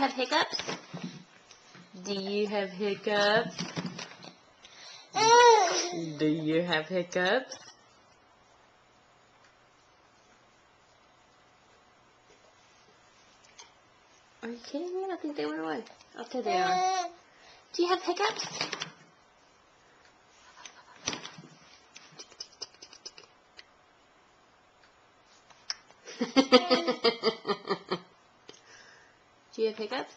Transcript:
have hiccups? Do you have hiccups? Do you have hiccups? Are you kidding me? I think they went away. Okay, they are. Do you have hiccups? Do you have hiccups?